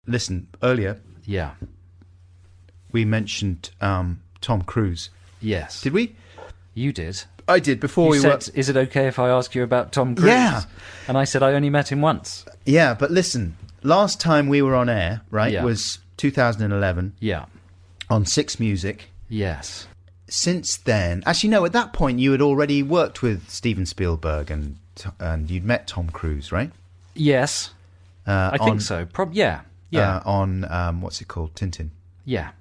Listen, earlier Yeah. we mentioned Tom Cruise. Yes. Did we? You did. I did before You we said, is it okay if I ask you about Tom Cruise? Yeah. And I said I only met him once. Yeah, but listen, last time we were on air, right, Yeah. was 2011 Yeah. on Six Music. Yes. Since then, actually, no, at that point you had already worked with Steven Spielberg and you'd met Tom Cruise, right? Yes. I think so. Yeah. Yeah. On, what's it called? Tintin. Yeah.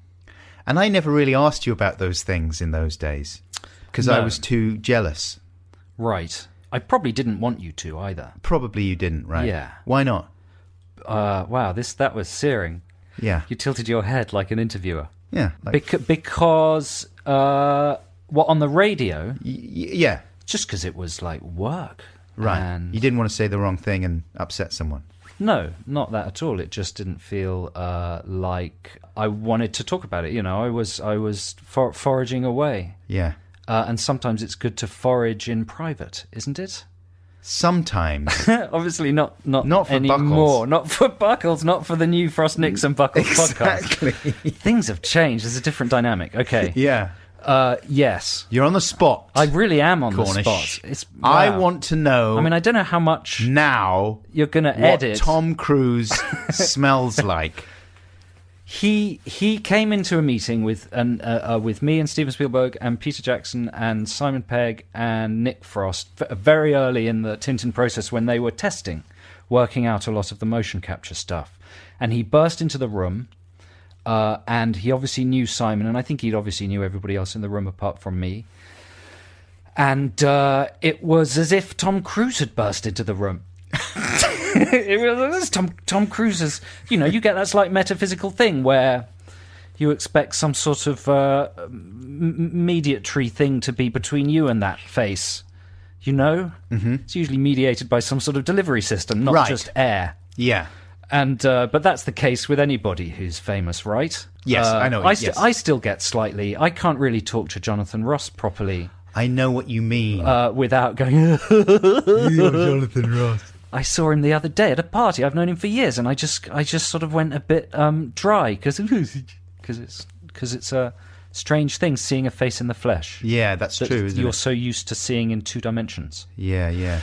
And I never really asked you about those things in those days because I was too jealous. Right. I probably didn't want you to either. Probably you didn't, right? Yeah. Why not? Wow, that was searing. Yeah. You tilted your head like an interviewer. Yeah. Because, on the radio? Yeah. Just because it was like work. Right. And you didn't want to say the wrong thing and upset someone. No, not that at all. It just didn't feel like I wanted to talk about it. You know, I was foraging away. Yeah. And sometimes it's good to forage in private, isn't it? Sometimes. Obviously not for anymore. Buckles. Not for Buckles, not for the new Frost Nixon Buckles Exactly. podcast. Things have changed. There's a different dynamic. Okay. Yeah. Yes. You're on the spot. I really am on Cornish. the spot. Wow. I want to know. I mean, I don't know how much now you're going to what edit. Tom Cruise smells like. He came into a meeting with me and Steven Spielberg and Peter Jackson and Simon Pegg and Nick Frost very early in the Tintin process when they were testing, working out a lot of the motion capture stuff. And he burst into the room, and he obviously knew Simon, and I think he obviously knew everybody else in the room apart from me. And it was as if Tom Cruise had burst into the room. It was Tom Cruise's, you get that slight metaphysical thing where you expect some sort of mediatory thing to be between you and that face, Mm-hmm. It's usually mediated by some sort of delivery system, not just air. Yeah. And but that's the case with anybody who's famous, right? Yes, I know. I still get slightly. I can't really talk to Jonathan Ross properly. I know what you mean. Without going, You're Jonathan Ross. I saw him the other day at a party. I've known him for years, and I just sort of went a bit dry because it's a strange thing seeing a face in the flesh. Yeah, that's true. Isn't you're it? so used to seeing in two dimensions. Yeah.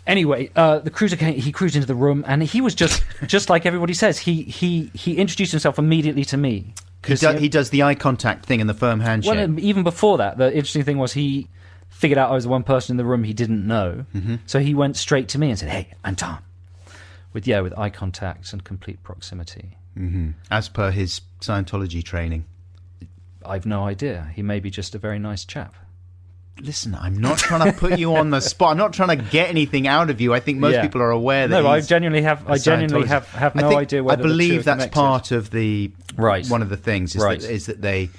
Anyway, the cruiser came. He cruised into the room, and he was just like everybody says. He introduced himself immediately to me. He does the eye contact thing and the firm handshake. Well, even before that, the interesting thing was he figured out I was the one person in the room he didn't know. Mm-hmm. So he went straight to me and said, "Hey, I'm Tom," with eye contact and complete proximity. Mm-hmm. As per his Scientology training. I've no idea. He may be just a very nice chap. Listen, I'm not trying to put you on the spot. I'm not trying to get anything out of you. I think most people are aware that. No, I genuinely have no idea. I believe that's part of the one of the things is that they.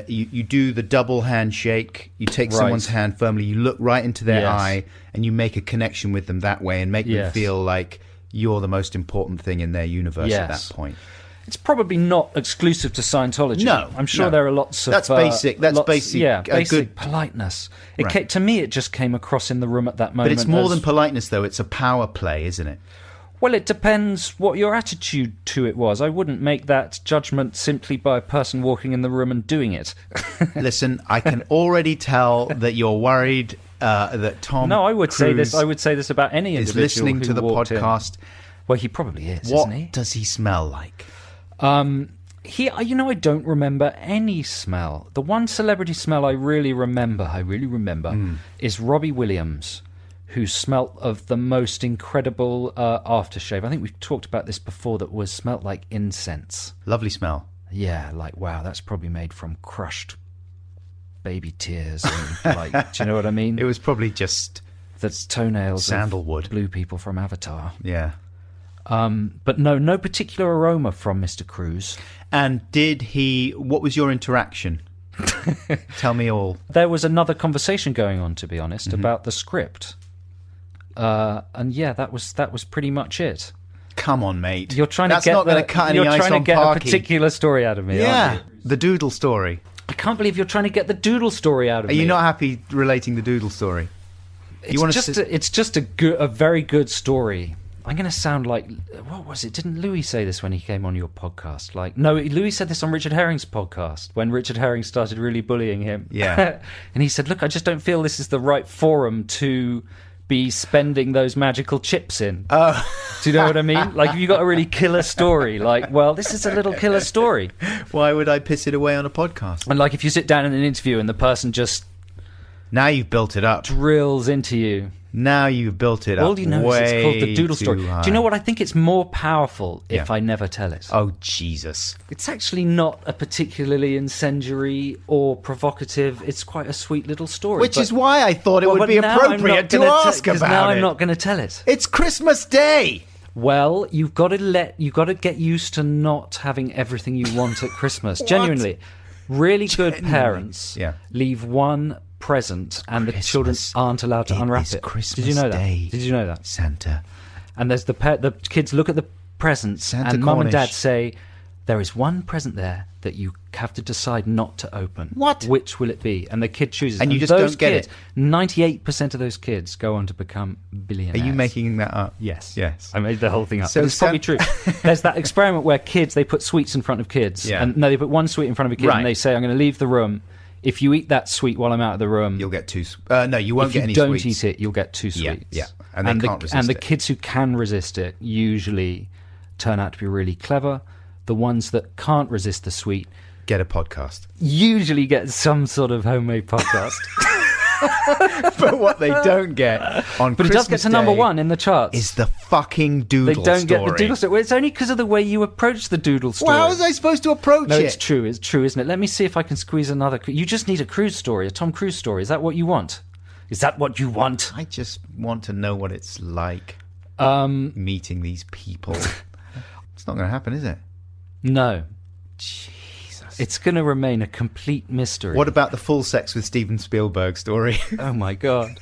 You do the double handshake. You take someone's hand firmly. You look right into their eye, and you make a connection with them that way, and make them feel like you're the most important thing in their universe at that point. It's probably not exclusive to Scientology. No, I'm sure there are lots of... That's basic. That's basic. Yeah, basic good politeness. To me, it just came across in the room at that moment. But it's more than politeness, though. It's a power play, isn't it? Well, it depends what your attitude to it was. I wouldn't make that judgment simply by a person walking in the room and doing it. Listen, I can already tell that you're worried that Tom. No, I would say Cruise this. I would say this about any individual is listening to the podcast. Well, he probably is, what isn't he? Does he smell like? I don't remember any smell. The one celebrity smell I really remember, is Robbie Williams, who smelt of the most incredible aftershave. I think we've talked about this before. That was smelt like incense. Lovely smell. Yeah, like wow, that's probably made from crushed baby tears. And, do you know what I mean? It was probably just the toenails, sandalwood, of blue people from Avatar. Yeah. But no particular aroma from Mr. Cruise. And what was your interaction? Tell me all. There was another conversation going on, to be honest, about the script. And that was pretty much it. Come on, mate. You're trying That's to get not going to cut any ice on a Parky. particular story out of me, aren't you? The Doodle Story. I can't believe you're trying to get the Doodle Story out of me. Are you not happy relating the Doodle Story? It's just a very good story. I'm going to sound like, what was it? Didn't Louis say this when he came on your podcast? No, Louis said this on Richard Herring's podcast when Richard Herring started really bullying him. Yeah. And he said, look, I just don't feel this is the right forum to be spending those magical chips in. Oh. Do you know what I mean? If you got a really killer story, well, this is a little killer story. Why would I piss it away on a podcast? And if you sit down in an interview and the person just... Now you've built it up. Drills into you. Now you've built it up. All you know is it's called the Doodle Story. High. Do you know what? I think it's more powerful if I never tell it. Oh, Jesus. It's actually not a particularly incendiary or provocative. It's quite a sweet little story. Which is why I thought it would be appropriate to ask about it. Now I'm not going to tell it. It's Christmas Day. Well, you've got to get used to not having everything you want at Christmas. Genuinely. Really good parents leave one present and the children aren't allowed to unwrap it. Christmas Did you know that? Day, Did you know that? Santa. And there's the kids look at the presents Santa and mum and dad Cornish. say, there is one present there that you have to decide not to open. What? Which will it be? And the kid chooses. And you just those don't get kids, it. 98% of those kids go on to become billionaires. Are you making that up? Yes. Yes. I made the whole thing up. So But it's probably true. There's that experiment where they put sweets in front of kids. Yeah. And they put one sweet in front of a kid Right. and they say, I'm going to leave the room. If you eat that sweet while I'm out of the room, You'll get two. No, you won't get any if you don't sweets. eat it, you'll get 2 sweets. Yeah. And they can't resist And the it. kids who can resist it usually turn out to be really clever. The ones that can't resist the sweet Get a podcast. usually get some sort of homemade podcast. But what they don't get on But it does get to number 1 in the charts. is the fucking Doodle Story. They don't get the Doodle Story. Well, it's only because of the way you approach the Doodle Story. Well, how was I supposed to approach No, it? it's true, isn't it? Let me see if I can squeeze another... You just need a cruise story, a Tom Cruise story. Is that what you want? Is that what you want? I just want to know what it's like meeting these people. It's not going to happen, is it? No. Jesus. It's going to remain a complete mystery. What about the full sex with Steven Spielberg story? Oh, my God.